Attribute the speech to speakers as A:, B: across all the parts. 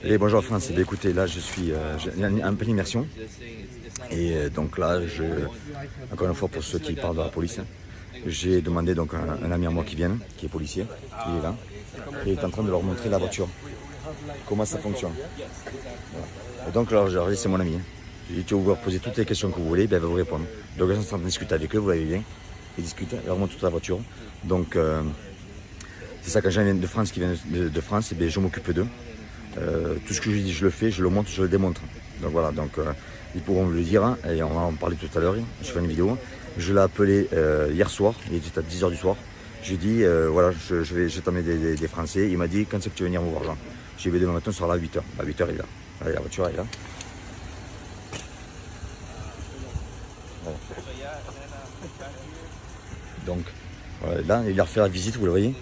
A: Et bonjour France, eh bien, écoutez, là je suis en pleine immersion. Et donc là, encore une fois pour ceux qui parlent de la police, j'ai demandé donc un ami à moi qui vient, qui est policier, il est là, et il est en train de leur montrer la voiture, comment ça fonctionne. Voilà. Et donc là, c'est mon ami. J'ai dit, tu vas vous poser toutes les questions que vous voulez, ben, elle va vous répondre. Donc là, je suis en train de discuter avec eux, vous voyez bien, ils discutent, ils leur montrent toute la voiture. Donc c'est ça, quand j'ai un de France qui vient de France, et bien, je m'occupe d'eux. Tout ce que je dis, je le fais, je le montre, je le démontre. Donc voilà, donc ils pourront me le dire, hein, et on va en parler tout à l'heure, je fais une vidéo. Je l'ai appelé hier soir, il était à 10h du soir. J'ai dit, voilà, je vais t'emmener des Français. Il m'a dit, quand c'est que tu veux venir me voir, Jean? J'ai dit, demain matin, on sera là à 8h. À 8h, il est là. Allez, la voiture est là. Voilà. Donc, là, il leur fait la visite, vous le voyez.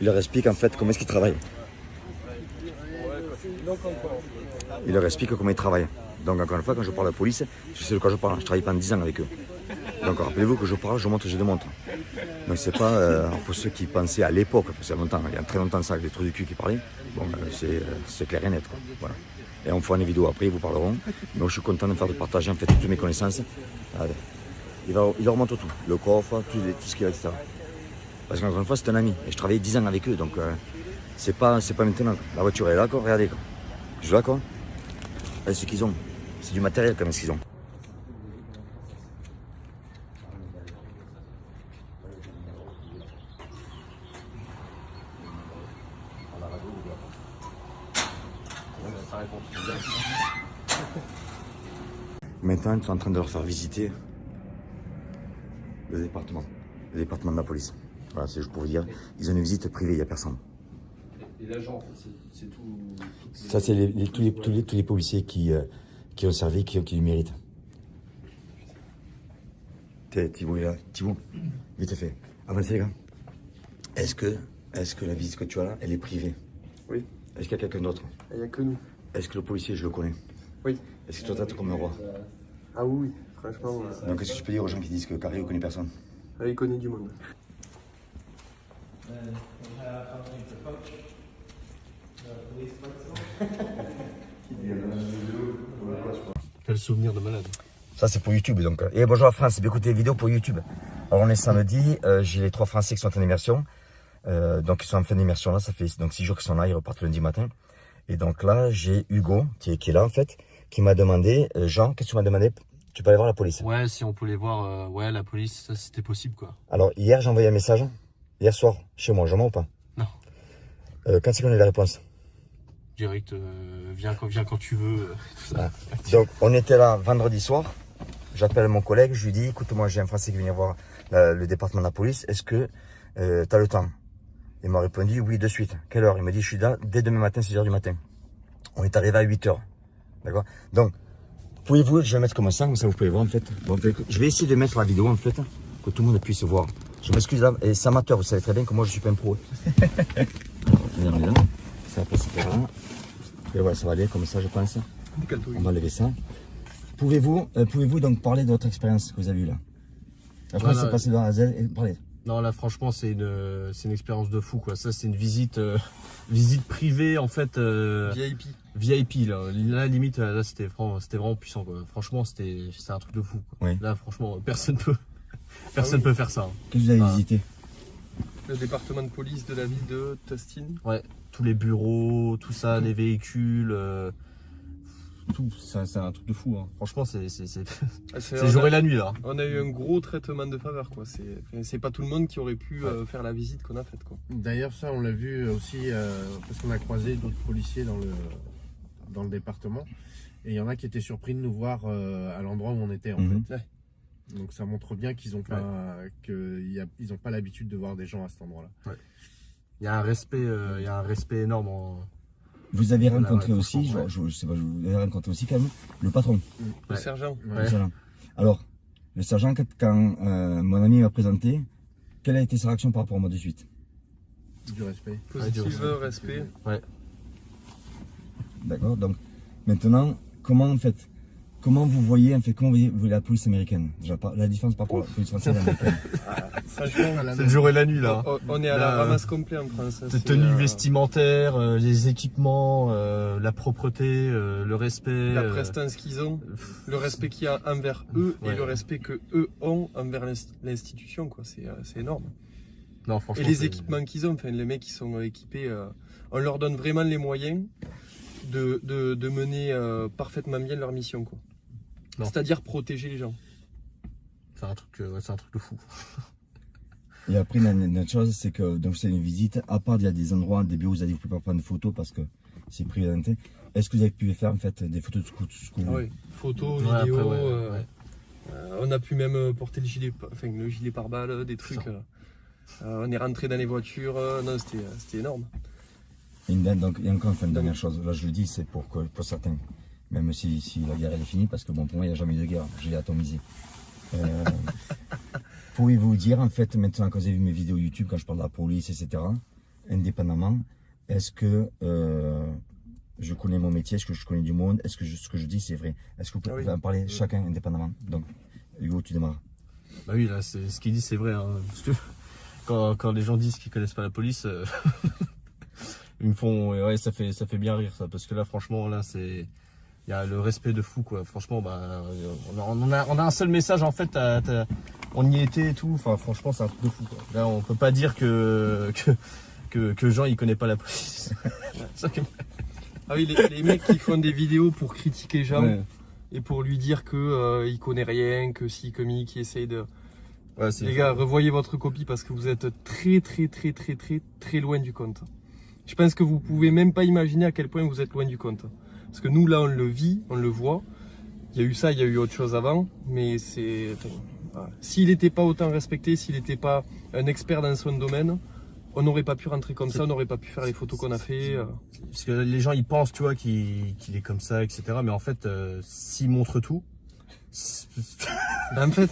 A: Il leur explique en fait comment est-ce qu'ils travaillent. Il leur explique comment ils travaillent. Donc encore une fois, quand je parle de la police, je sais de quoi je parle. Je travaille pendant 10 ans avec eux. Donc rappelez-vous que je parle, je montre, je démontre. Donc c'est pas pour ceux qui pensaient à l'époque, parce qu'il y a longtemps, il y a très longtemps ça, avec des trous du cul qui parlaient. Bon, c'est clair et net, quoi. Voilà. Et on fera une vidéo après, ils vous parleront. Donc je suis content de faire de partager en fait toutes mes connaissances. Allez. Il leur montre tout, le coffre, tout ce qu'il y a, etc. Parce qu'encore une fois, c'est un ami. Et je travaillais 10 ans avec eux, donc c'est pas maintenant. La voiture est là, quoi, regardez, quoi. Je vois, quoi. C'est ce qu'ils ont. C'est du matériel, quand même, ce qu'ils ont. Maintenant, ils sont en train de leur faire visiter le département de la police. Voilà, c'est juste pour vous dire, ils ont une visite privée, il n'y a personne.
B: Et l'agent, c'est tout.
A: Ça, c'est tous les policiers qui ont servi, qui le méritent. Thibaut est là. Thibaut, vite fait. Avancez, les gars. Est-ce que la visite que tu as là, elle est privée?
B: Oui.
A: Est-ce qu'il y a quelqu'un d'autre?
B: Il n'y a que nous.
A: Est-ce que le policier, je le connais?
B: Oui.
A: Est-ce que tu traites comme un roi?
B: Ah oui, franchement.
A: Donc, qu'est-ce que tu peux dire aux gens qui disent que Carré ne connaît personne?
B: Il connaît du monde. Quel souvenir de malade.
A: Ça, c'est pour YouTube. Donc. Et bonjour à France, écoutez, vidéo pour YouTube. Alors, on est samedi, j'ai les 3 Français qui sont en immersion. Donc, ils sont en fin d'immersion là, ça fait donc 6 jours qu'ils sont là, ils repartent lundi matin. Et donc là, j'ai Hugo qui est là en fait, qui m'a demandé, Jean, qu'est-ce que tu m'as demandé? Tu peux aller voir la police?
B: Ouais, si on peut les voir, ouais, la police, ça c'était possible quoi.
A: Alors, hier, j'ai envoyé un message, hier soir, chez moi, je mens ou pas?
B: Non.
A: Quand c'est qu'on a la réponse?
B: Direct, viens quand tu veux. Tout ça.
A: Donc, on était là vendredi soir. J'appelle mon collègue, je lui dis, écoute, moi j'ai un Français qui vient voir le département de la police, est-ce que tu as le temps? Il m'a répondu, oui, de suite. Quelle heure? Il m'a dit, je suis là dès demain matin, 6h du matin. On est arrivé à 8h. D'accord? Donc, pouvez-vous, je vais mettre comme ça vous pouvez voir en fait. Bon, je vais essayer de mettre la vidéo en fait, que tout le monde puisse voir. Je m'excuse là, et c'est amateur, vous savez très bien que moi je suis pas un pro. Ça passe par là. Et voilà, ça va aller comme ça, je pense. On va lever ça. Pouvez-vous donc parler de votre expérience que vous avez eue là? Après, c'est passé de A à Z et parlez.
B: Non, là, franchement, c'est une expérience de fou, quoi. Ça, c'est une visite privée, en fait. VIP. VIP, là. Là, limite, là, c'était vraiment puissant, quoi. Franchement, c'est un truc de fou, quoi.
A: Oui.
B: Là, franchement, personne peut faire ça. Hein.
A: Qu'est-ce que vous avez visité?
C: Le département de police de la ville de Tustin.
B: Ouais, tous les bureaux, tout ça, les véhicules, tout. C'est un truc de fou, hein. Franchement, c'est jour et la nuit, là.
C: On a eu un gros traitement de faveur, quoi. C'est pas tout le monde qui aurait pu faire la visite qu'on a faite, quoi.
D: D'ailleurs, ça, on l'a vu aussi parce qu'on a croisé d'autres policiers dans le département. Et il y en a qui étaient surpris de nous voir à l'endroit où on était, en fait.
C: Ouais.
D: Donc ça montre bien qu'ils n'ont pas l'habitude de voir des gens à cet endroit-là.
B: Ouais. Il y a un respect énorme.
A: Vous avez rencontré aussi, je sais pas, vous avez rencontré aussi quand même le patron.
C: Le sergent.
B: Ouais.
A: Le sergent. Alors, le sergent, quand mon ami m'a présenté, quelle a été sa réaction par rapport à moi de suite?
D: Du respect.
C: Positive, respect.
B: Ouais.
A: D'accord, donc maintenant, comment en fait, comment vous voyez la police américaine? Déjà, la différence par rapport à la police française et américaine.
B: C'est le jour et la nuit là.
C: On est à la ramasse complet en France.
B: Tenue vestimentaire, les équipements, la propreté, le respect.
C: La prestance qu'ils ont, le respect qu'il y a envers eux et le respect que eux ont envers l'institution, quoi. C'est énorme.
B: Non, franchement,
C: et les équipements qu'ils ont, enfin, les mecs qui sont équipés, on leur donne vraiment les moyens de mener parfaitement bien leur mission, quoi. C'est-à-dire protéger les gens.
B: C'est un truc de fou.
A: Et après, une autre chose, c'est que donc c'est une visite. À part, il y a des endroits, des bureaux où vous n'allez plus pas prendre de photos parce que c'est privé. Est-ce que vous avez pu faire en fait des photos de ce que vous
C: Oui, photos, vidéos. On a pu même porter le gilet pare-balles, des trucs. On est rentré dans les voitures. Non, c'était énorme.
A: Donc, il y a encore une dernière chose. Là, je le dis, c'est pour certains. Même si la guerre elle est finie, parce que bon, pour moi, il n'y a jamais eu de guerre. J'ai atomisé. Pouvez-vous dire, en fait, maintenant, quand vous avez vu mes vidéos YouTube, quand je parle de la police, etc., indépendamment, est-ce que je connais mon métier, est-ce que je connais du monde, est-ce que ce que je dis, c'est vrai? Est-ce que vous pouvez en parler chacun indépendamment? Donc, Hugo, tu démarres.
B: Bah oui, là, ce qu'il dit, c'est vrai. Hein, parce que quand les gens disent qu'ils connaissent pas la police, ils me font... Ouais, ça fait bien rire, ça. Parce que là, franchement, là, c'est... Il y a le respect de fou, quoi. Franchement, bah, on a un seul message, en fait. On y était et tout. Enfin, franchement, c'est un truc de fou, quoi. Là, on peut pas dire que Jean, il connaît pas la police.
C: Ah oui, les mecs qui font des vidéos pour critiquer Jean et pour lui dire que il connaît rien, que si, que mi, qui essaye de...
B: Ouais,
C: les gars, revoyez votre copie parce que vous êtes très loin du compte. Je pense que vous pouvez même pas imaginer à quel point vous êtes loin du compte. Parce que nous, là, on le vit, on le voit. Il y a eu ça, il y a eu autre chose avant. Mais c'est... Voilà. S'il n'était pas autant respecté, s'il n'était pas un expert dans son domaine, on n'aurait pas pu rentrer comme ça, on n'aurait pas pu faire les photos qu'on a fait.
B: Parce que les gens, ils pensent, tu vois, qu'il est comme ça, etc. Mais en fait, s'il montre tout...
C: En fait,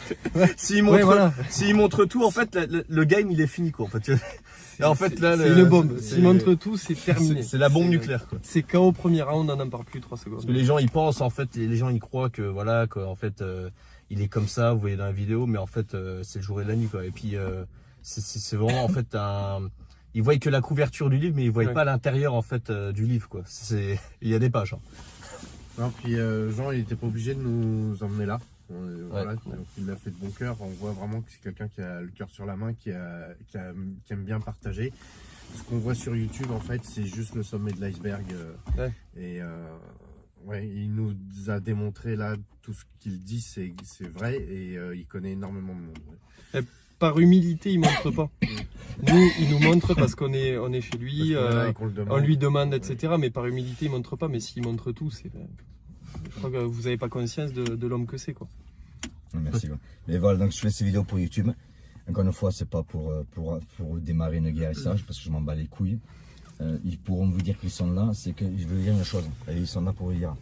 B: s'il montre tout, en fait, le game, il est fini, quoi. En fait,
C: c'est une bombe. S'il montre tout, c'est terminé.
B: C'est la bombe nucléaire, quoi.
C: C'est KO au premier round, on n'en parle plus 3 secondes.
B: Parce que les gens, ils pensent, en fait, les gens, ils croient que, voilà, qu'en fait, il est comme ça, vous voyez dans la vidéo, mais en fait, c'est le jour et la nuit, quoi. Et puis, c'est vraiment, en fait, ils voient que la couverture du livre, mais ils voient pas l'intérieur, en fait, du livre, quoi. Il y a des pages, hein.
D: Non, puis Jean, il n'était pas obligé de nous emmener là. Voilà, donc il l'a fait de bon cœur. On voit vraiment que c'est quelqu'un qui a le cœur sur la main, qui aime bien partager. Ce qu'on voit sur YouTube, en fait, c'est juste le sommet de l'iceberg. Et il nous a démontré là tout ce qu'il dit, c'est vrai, et il connaît énormément de monde.
C: Par humilité, il montre pas. Nous, il nous montre parce qu'on est chez lui, on lui demande, etc. Mais par humilité, il montre pas. Mais s'il montre tout, je crois que vous n'avez pas conscience de l'homme que c'est, quoi.
A: Merci. Mais voilà, donc je fais ces vidéos pour YouTube. Encore une fois, c'est pas pour démarrer une guerre et ça, parce que je m'en bats les couilles. Ils pourront vous dire qu'ils sont là, c'est que je veux dire une chose. Et ils sont là pour vous dire.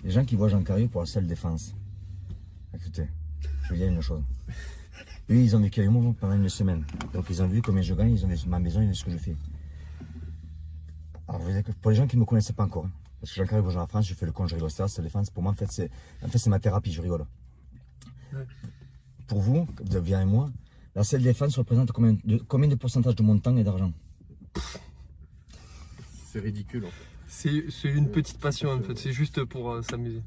A: Les gens qui voient Jean Cariou pour la seule défense. Écoutez, je veux dire une chose. Eux, ils ont vécu avec moi pendant une semaine. Donc, ils ont vu combien je gagne, ils ont vu ma maison, ils ont vu ce que je fais. Alors, pour les gens qui ne me connaissent pas encore, parce que Jean Cariou, bonjour en France, je fais le con, je rigole, c'est la seule défense. Pour moi, en fait, c'est ma thérapie, je rigole. Pour vous, Via et moi, la seule défense représente combien de pourcentage de mon temps et d'argent?
D: C'est ridicule, en fait.
C: C'est une petite passion, en fait. C'est juste pour s'amuser.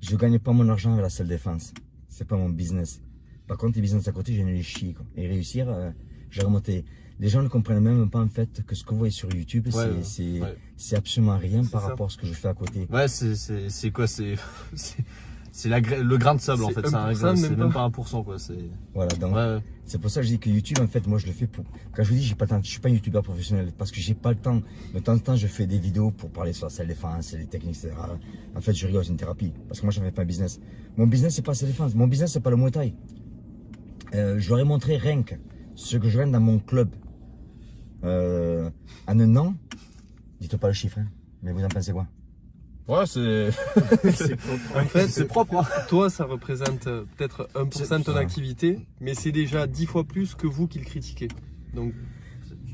A: Je ne gagne pas mon argent avec la seule défense. C'est pas mon business. Par contre, les business à côté, j'ai les chier, quoi. Et réussir, j'ai remonté. Les gens ne comprennent même pas, en fait, que ce que vous voyez sur YouTube, c'est absolument rien par rapport à ce que je fais à côté.
B: Ouais, c'est quoi? C'est le grain de sable, en fait. C'est même pas 1%, quoi.
A: Voilà, donc c'est pour ça que je dis que YouTube, en fait, moi, je le fais pour... Quand je vous dis, j'ai pas le temps, je suis pas un YouTubeur professionnel, parce que j'ai pas le temps. De temps en temps, je fais des vidéos pour parler sur la salle défense, les techniques, etc. En fait, je rigole, c'est une thérapie. Parce que moi, je ne fais pas un business. Mon business, c'est pas la salle défense. Mon business, c'est pas le Muay Thai. Je leur ai montré rien que ce que je gagne dans mon club en un an. Dites pas le chiffre, hein, mais vous en pensez quoi?
B: Ouais, c'est
C: en fait,
B: c'est propre. Hein.
C: Toi, ça représente peut-être 1% de ton activité, mais c'est déjà 10 fois plus que vous qui le critiquez. Donc,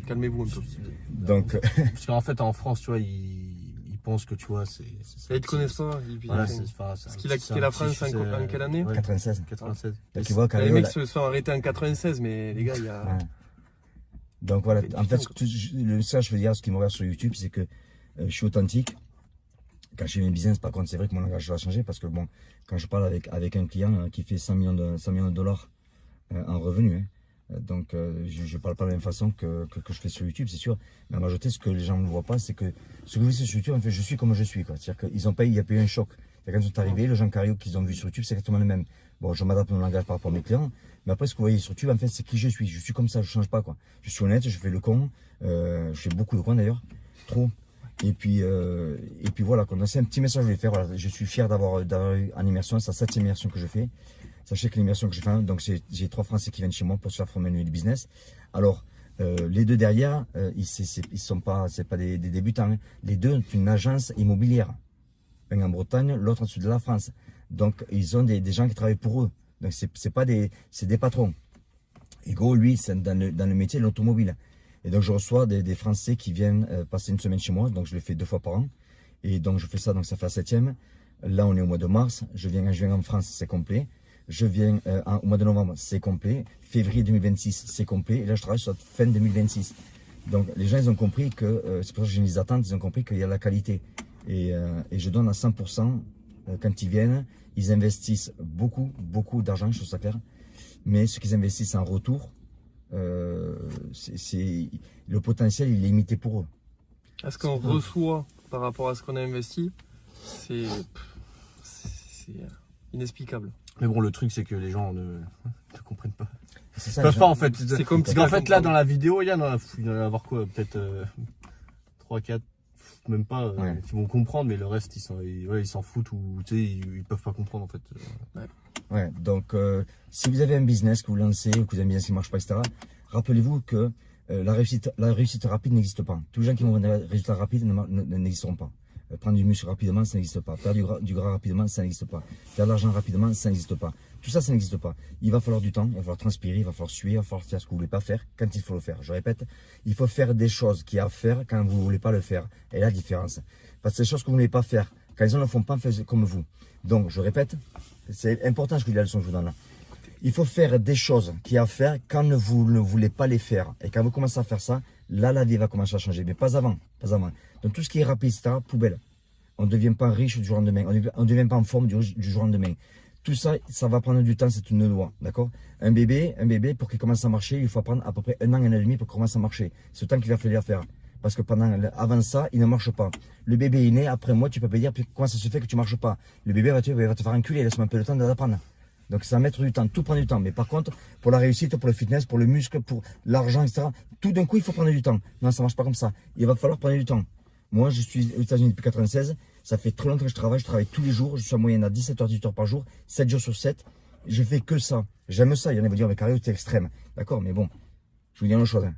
C: calmez-vous un peu.
A: Donc,
B: parce qu'en fait, en France, tu vois, ils pense que tu vois,
C: Ils te connaissent pas. Et puis,
B: Voilà,
C: parce qu'il a quitté la France en quelle année?
A: 96.
B: 96.
A: Donc, tu vois,
C: Les mecs se sont arrêtés en 96, mais les gars, il y a.
A: Ouais. Donc voilà,
C: C'est
A: en fait,
C: différent,
A: le message, je veux dire, ce qui me regarde sur YouTube, c'est que je suis authentique. Quand je fais mes business, par contre, c'est vrai que mon langage va changer parce que bon, quand je parle avec un client qui fait 100 millions de dollars en revenus, donc je parle pas de la même façon que je fais sur YouTube, c'est sûr. Mais en majorité, ce que les gens ne voient pas, c'est que ce que je fais sur YouTube, en fait, je suis comme je suis, quoi. C'est-à-dire qu'il n'y a pas eu un choc. Quand ils sont arrivés, les gens Cario qu'ils ont vu sur YouTube, c'est exactement le même. Bon, je m'adapte mon langage par rapport à mes clients, mais après, ce que vous voyez sur YouTube, en fait, c'est qui je suis. Je suis comme ça, je change pas, quoi. Je suis honnête, je fais le con, je fais beaucoup de con d'ailleurs, trop. Et puis voilà, c'est un petit message que je voulais faire. Voilà, je suis fier d'avoir eu en immersion, c'est la 7e immersion que je fais. Sachez que l'immersion que je fais, donc j'ai 3 Français qui viennent chez moi pour se faire former une business. Alors, les 2 derrière, ils sont pas, c'est pas des débutants. Hein. Les 2 ont une agence immobilière. Un en Bretagne, l'autre en sud de la France. Donc, ils ont des gens qui travaillent pour eux. Donc, c'est des patrons. Hugo, lui, c'est dans le métier de l'automobile. Et donc, je reçois des Français qui viennent passer une semaine chez moi. Donc, je le fais 2 fois par an. Et donc, je fais ça, donc ça fait la 7e. Là, on est au mois de mars. Je viens en France, c'est complet. Je viens au mois de novembre, c'est complet. Février 2026, c'est complet. Et là, je travaille sur la fin 2026. Donc, les gens, ils ont compris que, c'est pour ça que j'ai mis des attentes, ils ont compris qu'il y a la qualité. Et je donne à 100% quand ils viennent. Ils investissent beaucoup, beaucoup d'argent, je trouve ça clair. Mais ce qu'ils investissent en retour, le potentiel, il est limité pour eux.
C: Est-ce qu'on reçoit par rapport à ce qu'on a investi? C'est inexplicable.
B: Mais bon, le truc, c'est que les gens ne comprennent pas.
A: C'est ça,
B: Ils peuvent pas, en fait.
C: C'est comme
B: Parce qu'en fait, là, dans la vidéo, il y en a avoir quoi? Peut-être 3, 4, même pas,
A: Ouais.
B: qui vont comprendre, mais le reste, ils s'en foutent ou tu sais, ils peuvent pas comprendre, en fait.
A: Ouais, donc si vous avez un business que vous lancez ou que vous avez un business qui ne marche pas, etc., rappelez-vous que la réussite rapide n'existe pas. Tous les gens qui vont avoir des résultats rapides n'existeront pas. Prendre du muscle rapidement, ça n'existe pas. Perdre du gras rapidement, ça n'existe pas. Faire de l'argent rapidement, ça n'existe pas. Tout ça, ça n'existe pas. Il va falloir du temps, il va falloir transpirer, il va falloir suer, il va falloir faire ce que vous ne voulez pas faire quand il faut le faire. Je répète, il faut faire des choses qu'il y a à faire quand vous ne voulez pas le faire. Et la différence. Parce que les choses que vous ne voulez pas faire, quand les gens ne le font pas, faites comme vous. Donc, je répète, c'est important ce que je dis, la leçon que je vous donne là. Il faut faire des choses qu'il y a à faire quand vous ne voulez pas les faire. Et quand vous commencez à faire ça, là, la vie va commencer à changer. Mais pas avant, pas avant. Donc, tout ce qui est rapide, etc., poubelle. On ne devient pas riche du jour au lendemain. On ne devient pas en forme du jour au lendemain. Tout ça, ça va prendre du temps, c'est une loi. D'accord? Un bébé, pour qu'il commence à marcher, il faut prendre à peu près 1 an et demi pour qu'il commence à marcher. C'est le temps qu'il va falloir faire. Parce que avant ça, il ne marche pas. Le bébé est né, après moi, tu peux pas dire comment ça se fait que tu ne marches pas. Le bébé va te faire enculer, laisse-moi un peu le temps d'apprendre. Donc ça va mettre du temps, tout prend du temps. Mais par contre, pour la réussite, pour le fitness, pour le muscle, pour l'argent, etc., tout d'un coup, il faut prendre du temps. Non, ça ne marche pas comme ça. Il va falloir prendre du temps. Moi, je suis aux États-Unis depuis 96. Ça fait très longtemps que je travaille tous les jours. Je suis en moyenne à 17 heures, 18 heures par jour, 7 jours sur 7. Je fais que ça. J'aime ça. Il y en a qui vont dire, mais Cario, t'es extrême. D'accord, mais bon, je vous dis une chose. Hein.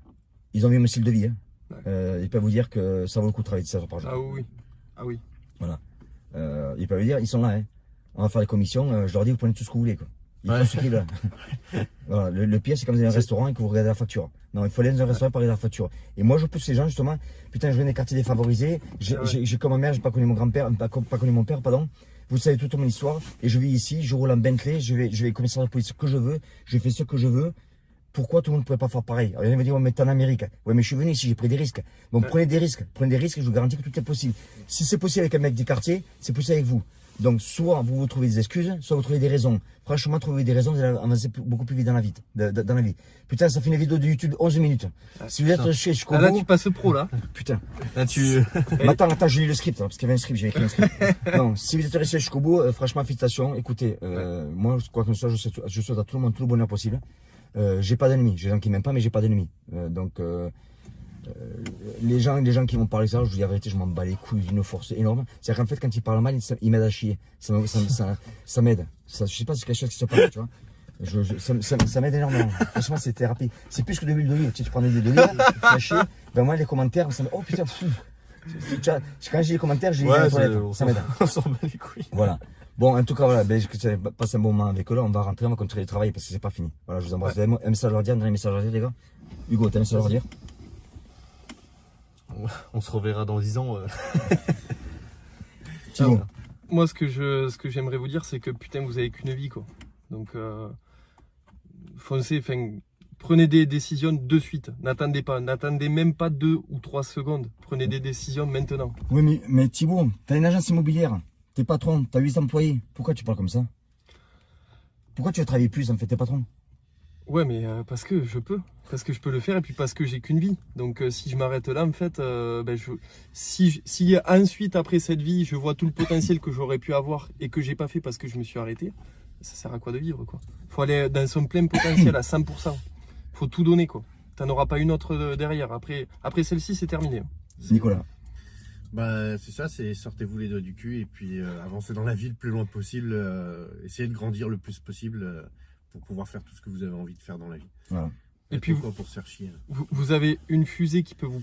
A: Ils ont vu mon style de vie. Hein. Ouais. Ils peuvent vous dire que ça vaut le coup de travailler 17 heures par jour.
C: Ah oui. Ah oui.
A: Voilà. Ils peuvent vous dire, ils sont là. Hein. On va faire les commissions. Je leur dis, vous prenez tout ce que vous voulez. Quoi. Ils font ce qu'ils veulent. Voilà. Le pire, c'est comme dans un restaurant et que vous regardez la facture. Non, il faut aller dans un restaurant pour regarder la facture. Et moi, je pousse les gens, justement. Putain, je viens des quartiers défavorisés. J'ai comme ma mère, j'ai pas connu mon grand-père, pas connu mon père, pardon. Vous savez toute mon histoire. Et je vis ici, je roule en Bentley, je vais commissaire de police ce que je veux. Je fais ce que je veux. Pourquoi tout le monde ne pourrait pas faire pareil? Alors, il va dire, ouais, mais t'es en Amérique. Ouais, mais je suis venu ici, j'ai pris des risques. Bon, prenez des risques, et je vous garantis que tout est possible. Si c'est possible avec un mec du quartier, c'est possible avec vous. Donc, soit vous trouvez des excuses, soit vous trouvez des raisons. Franchement, trouver des raisons, vous allez avancer beaucoup plus vite dans la vie. Putain, ça fait une vidéo de YouTube 11 minutes. Si vous êtes chez Chicobo...
C: Là, tu passes pro, là.
A: Putain.
B: Là, tu...
A: Attends, j'ai lu le script, hein, parce qu'il y avait un script, j'ai écrit un script. Non, si vous êtes resté chez Chicobo, franchement, félicitations. Écoutez, moi, quoi que ce soit, je souhaite à tout le monde tout le bonheur possible. J'ai pas d'ennemis. J'ai des gens qui m'aiment pas, mais j'ai pas d'ennemis. Les gens qui vont parler ça, je vous dis la vérité, je m'en bats les couilles d'une force énorme. C'est-à-dire qu'en fait, quand ils parlent mal, ils m'aident à chier. Ça m'aide. Je sais pas si c'est quelque chose qui se passe, tu vois. Ça m'aide énormément. Franchement, c'est thérapie. C'est plus que de l'huile d'olive. Tu prends de l'huile d'olive, tu fais chier. Ben moi, les commentaires, ça me... Oh putain, fou. Quand j'ai les commentaires, j'ai les toilettes. Ça m'aide.
B: On s'en bat les couilles.
A: Voilà. Bon, en tout cas, voilà, j'ai passé un bon moment avec eux là. On va rentrer, on va continuer de travailler parce que c'est pas fini. Voilà, je vous embrasse. Vous avez un message à leur dire, un message à leur dire, les gars. Hugo, t'as un message à leur dire?
B: On se reverra dans 10 ans.
A: Thibaut.
C: Moi, ce que j'aimerais vous dire, c'est que putain, vous avez qu'une vie, quoi. Donc, foncez, prenez des décisions de suite. N'attendez pas, n'attendez même pas 2 ou 3 secondes. Prenez des décisions maintenant.
A: Oui, mais Thibaut, t'as une agence immobilière. T'es patron, t'as 8 employés. Pourquoi tu parles comme ça? Pourquoi tu veux travailler plus, en fait, t'es patron?
C: Ouais, mais parce que je peux. Parce que je peux le faire et puis parce que j'ai qu'une vie. Donc, si je m'arrête là, en fait, si ensuite, après cette vie, je vois tout le potentiel que j'aurais pu avoir et que j'ai pas fait parce que je me suis arrêté, ça sert à quoi de vivre, quoi? Faut aller dans son plein potentiel à 100%. Faut tout donner, quoi. T'en auras pas une autre derrière. Après celle-ci, c'est terminé.
A: Nicolas.
D: Bah, c'est ça, c'est sortez-vous les doigts du cul et puis avancez dans la vie le plus loin possible. Essayez de grandir le plus possible pour pouvoir faire tout ce que vous avez envie de faire dans la vie.
A: Voilà.
C: Et puis,
D: pourquoi pour se faire chier.
C: Vous avez une fusée qui peut vous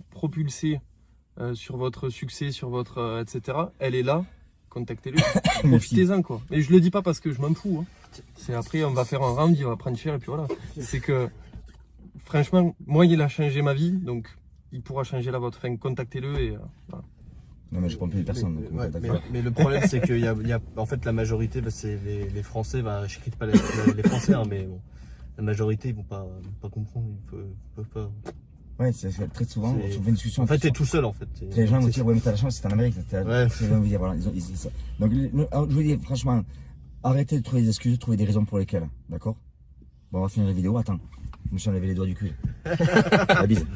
C: propulser sur votre succès, sur votre etc. Elle est là, contactez-le, profitez-en, quoi. Mais je le dis pas parce que je m'en fous. Hein. C'est après on va faire un round, il va prendre cher et puis voilà. C'est que franchement, moi il a changé ma vie, donc il pourra changer la vôtre. Enfin, contactez-le et voilà.
A: Non, mais je prends plus personne. Donc,
B: Ouais,
A: d'accord.
B: mais le problème, c'est qu'il y a, en fait, la majorité, c'est les Français, je critique pas les Français, hein, mais bon, la majorité, ils vont pas comprendre, ils peuvent pas.
A: Ouais, c'est très souvent, on fait une discussion.
B: En fait, t'es tout seul, en fait.
A: Les gens vont dire, ouais, mais t'as la chance, c'est en Amérique.
B: Ouais.
A: Voilà, ça. Donc, je vous dis, franchement, arrêtez de trouver des excuses, trouvez des raisons pour lesquelles. D'accord? Bon, on va finir la vidéo. Attends, je me suis enlevé les doigts du cul. La bise.